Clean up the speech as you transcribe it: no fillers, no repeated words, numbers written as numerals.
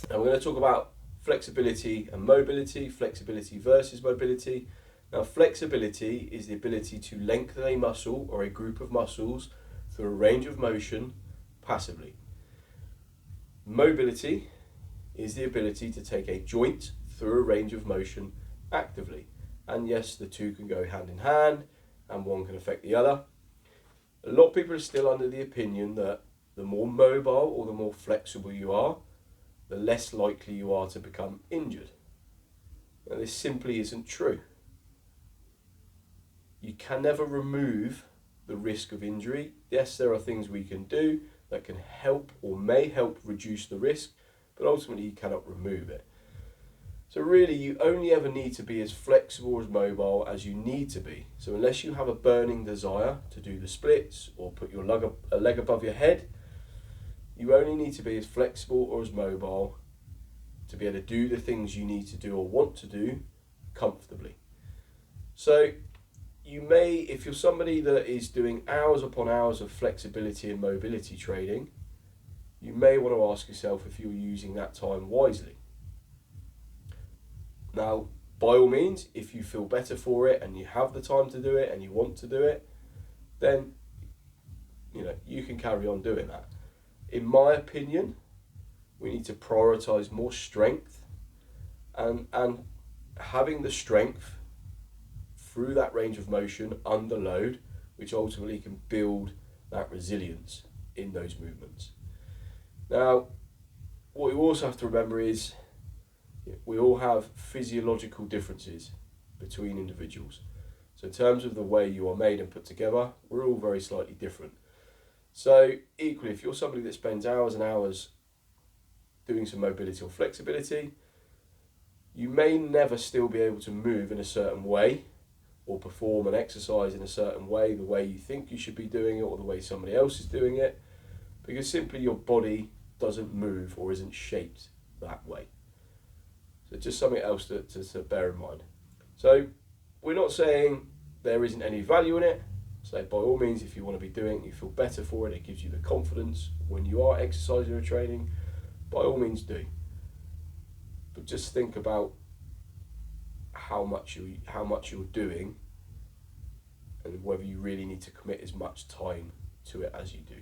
And we're going to talk about flexibility and mobility, flexibility versus mobility. Now, flexibility is the ability to lengthen a muscle or a group of muscles through a range of motion passively. Mobility is the ability to take a joint through a range of motion actively. And yes, the two can go hand in hand and one can affect the other. A lot of people are still under the opinion that the more mobile or the more flexible you are, the less likely you are to become injured. Now, this simply isn't true. You can never remove the risk of injury. Yes, there are things we can do that can help or may help reduce the risk, but ultimately you cannot remove it. So really, you only ever need to be as flexible or as mobile as you need to be. So unless you have a burning desire to do the splits or put your leg above your head, you only need to be as flexible or as mobile to be able to do the things you need to do or want to do comfortably. So you may, if you're somebody that is doing hours upon hours of flexibility and mobility training, you may want to ask yourself if you're using that time wisely. Now, by all means, if you feel better for it and you have the time to do it and you want to do it, then you can carry on doing that. In my opinion, we need to prioritize more strength and having the strength through that range of motion under load, which ultimately can build that resilience in those movements. Now, what you also have to remember is we all have physiological differences between individuals. So in terms of the way you are made and put together, we're all very slightly different. So equally, if you're somebody that spends hours and hours doing some mobility or flexibility, you may never still be able to move in a certain way or perform an exercise in a certain way, the way you think you should be doing it or the way somebody else is doing it, because simply your body doesn't move or isn't shaped that way. So just something else to bear in mind. So we're not saying there isn't any value in it. So by all means, if you want to be doing it, you feel better for it, it gives you the confidence when you are exercising or training, by all means do. But just think about how much you're doing and whether you really need to commit as much time to it as you do.